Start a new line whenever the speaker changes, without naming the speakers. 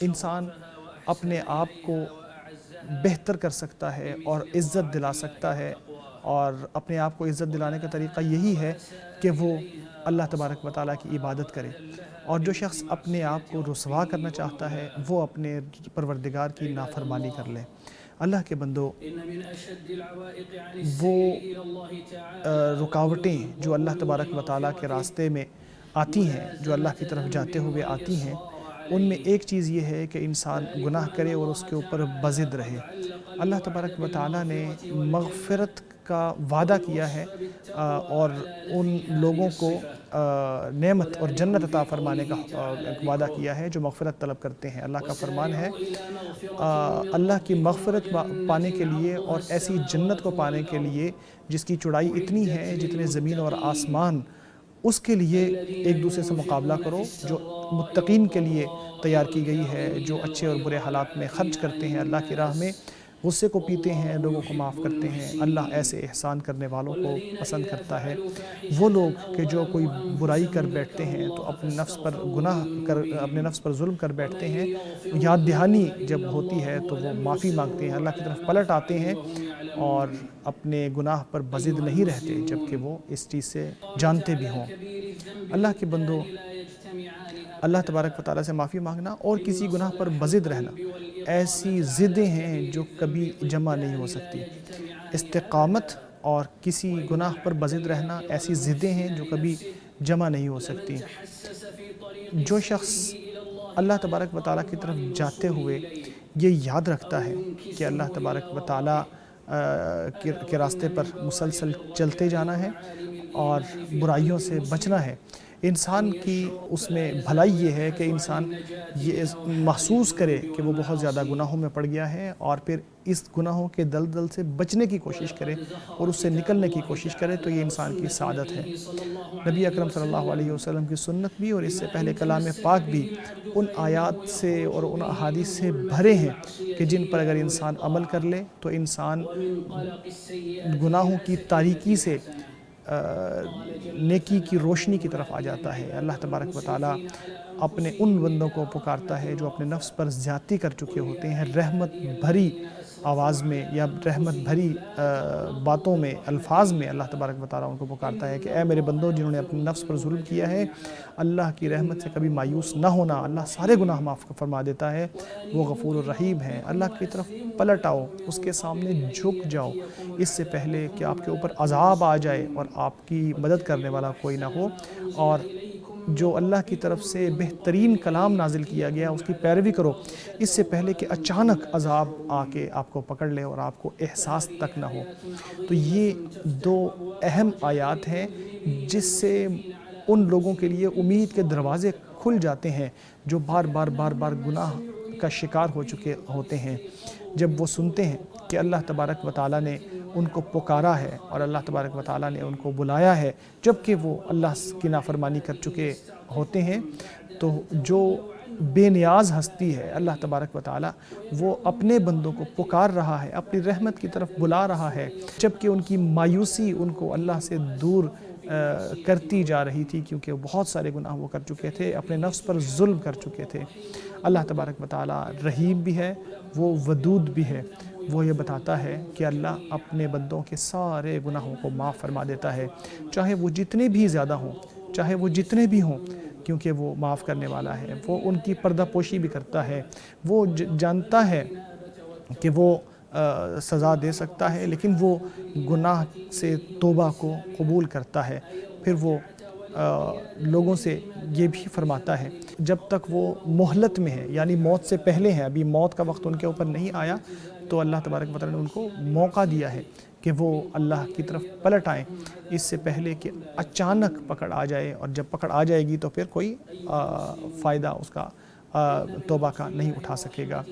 انسان اپنے آپ کو بہتر کر سکتا ہے اور عزت دلا سکتا ہے، اور اپنے آپ کو عزت دلانے کا طریقہ یہی ہے کہ وہ اللہ تبارک و تعالیٰ کی عبادت کرے۔ اور جو شخص اپنے آپ کو رسوا کرنا چاہتا ہے وہ اپنے پروردگار کی نافرمانی کر لے۔ اللہ کے بندو، وہ رکاوٹیں جو اللہ تبارک و تعالیٰ کے راستے میں آتی ہیں، جو اللہ کی طرف جاتے ہوئے آتی ہیں، ان میں ایک چیز یہ ہے کہ انسان گناہ کرے اور اس کے اوپر بضد رہے۔ اللہ تبارک و تعالیٰ نے مغفرت کا وعدہ کیا ہے اور ان لوگوں کو نعمت اور جنت عطا فرمانے کا وعدہ کیا ہے جو مغفرت طلب کرتے ہیں۔ اللہ کا فرمان ہے اللہ کی مغفرت پانے کے لیے اور ایسی جنت کو پانے کے لیے جس کی چوڑائی اتنی ہے جتنے زمین اور آسمان، اس کے لیے ایک دوسرے سے مقابلہ کرو جو متقین کے لیے تیار کی گئی ہے، جو اچھے اور برے حالات میں خرچ کرتے ہیں اللہ کی راہ میں، غصے کو پیتے ہیں، لوگوں کو معاف کرتے ہیں۔ اللہ ایسے احسان کرنے والوں کو پسند کرتا ہے۔ وہ لوگ کہ جو کوئی برائی کر بیٹھتے ہیں تو اپنے نفس پر اپنے نفس پر ظلم کر بیٹھتے ہیں، یاد دہانی جب ہوتی ہے تو وہ معافی مانگتے ہیں، اللہ کی طرف پلٹ آتے ہیں اور اپنے گناہ پر بضد نہیں رہتے جبکہ وہ اس چیز سے جانتے بھی ہوں۔ اللہ کے بندو، اللہ تبارک و تعالیٰ سے معافی مانگنا اور کسی گناہ پر بضد رہنا ایسی ضدیں ہیں جو کبھی جمع نہیں ہو سکتی۔ استقامت اور کسی گناہ پر بضد رہنا ایسی ضدیں ہیں جو کبھی جمع نہیں ہو سکتی۔ جو شخص اللہ تبارک و تعالیٰ کی طرف جاتے ہوئے یہ یاد رکھتا ہے کہ اللہ تبارک و تعالیٰ کے راستے پر مسلسل چلتے جانا ہے اور برائیوں سے بچنا ہے، انسان کی اس میں بھلائی یہ ہے کہ انسان یہ محسوس کرے کہ وہ بہت زیادہ گناہوں میں پڑ گیا ہے اور پھر اس گناہوں کے دلدل سے بچنے کی کوشش کرے اور اس سے نکلنے کی کوشش کرے، تو یہ انسان کی سعادت ہے۔ نبی اکرم صلی اللہ علیہ وسلم کی سنت بھی اور اس سے پہلے کلام پاک بھی ان آیات سے اور ان احادیث سے بھرے ہیں کہ جن پر اگر انسان عمل کر لے تو انسان گناہوں کی تاریکی سے نیکی کی روشنی کی طرف آ جاتا ہے۔ اللہ تبارک و تعالیٰ اپنے ان بندوں کو پکارتا ہے جو اپنے نفس پر زیادتی کر چکے ہوتے ہیں، رحمت بھری آواز میں یا رحمت بھری باتوں میں، الفاظ میں اللہ تبارک و تعالیٰ ان کو پکارتا ہے کہ اے میرے بندوں جنہوں نے اپنے نفس پر ظلم کیا ہے، اللہ کی رحمت سے کبھی مایوس نہ ہونا، اللہ سارے گناہ معاف فرما دیتا ہے، وہ غفور الرحیم ہے۔ اللہ کی طرف پلٹ آؤ، اس کے سامنے جھک جاؤ، اس سے پہلے کہ آپ کے اوپر عذاب آ جائے اور آپ کی مدد کرنے والا کوئی نہ ہو، اور جو اللہ کی طرف سے بہترین کلام نازل کیا گیا اس کی پیروی کرو اس سے پہلے کہ اچانک عذاب آ کے آپ کو پکڑ لے اور آپ کو احساس تک نہ ہو۔ تو یہ دو اہم آیات ہیں جس سے ان لوگوں کے لیے امید کے دروازے کھل جاتے ہیں جو بار بار گناہ کا شکار ہو چکے ہوتے ہیں۔ جب وہ سنتے ہیں کہ اللہ تبارک و تعالیٰ نے ان کو پکارا ہے اور اللہ تبارک و تعالیٰ نے ان کو بلایا ہے جبکہ وہ اللہ کی نافرمانی کر چکے ہوتے ہیں، تو جو بے نیاز ہستی ہے اللہ تبارک و تعالیٰ، وہ اپنے بندوں کو پکار رہا ہے، اپنی رحمت کی طرف بلا رہا ہے، جبکہ ان کی مایوسی ان کو اللہ سے دور کرتی جا رہی تھی کیونکہ بہت سارے گناہ وہ کر چکے تھے، اپنے نفس پر ظلم کر چکے تھے۔ اللہ تبارک و تعالیٰ رحیم بھی ہے، وہ ودود بھی ہے۔ وہ یہ بتاتا ہے کہ اللہ اپنے بندوں کے سارے گناہوں کو معاف فرما دیتا ہے، چاہے وہ جتنے بھی زیادہ ہوں، چاہے وہ جتنے بھی ہوں، کیونکہ وہ معاف کرنے والا ہے۔ وہ ان کی پردہ پوشی بھی کرتا ہے، وہ جانتا ہے کہ وہ سزا دے سکتا ہے لیکن وہ گناہ سے توبہ کو قبول کرتا ہے۔ پھر وہ لوگوں سے یہ بھی فرماتا ہے جب تک وہ مہلت میں ہے، یعنی موت سے پہلے ہیں، ابھی موت کا وقت ان کے اوپر نہیں آیا، تو اللہ تبارک و تعالیٰ نے ان کو موقع دیا ہے کہ وہ اللہ کی طرف پلٹ آئیں اس سے پہلے کہ اچانک پکڑ آ جائے، اور جب پکڑ آ جائے گی تو پھر کوئی فائدہ اس کا توبہ کا نہیں اٹھا سکے گا۔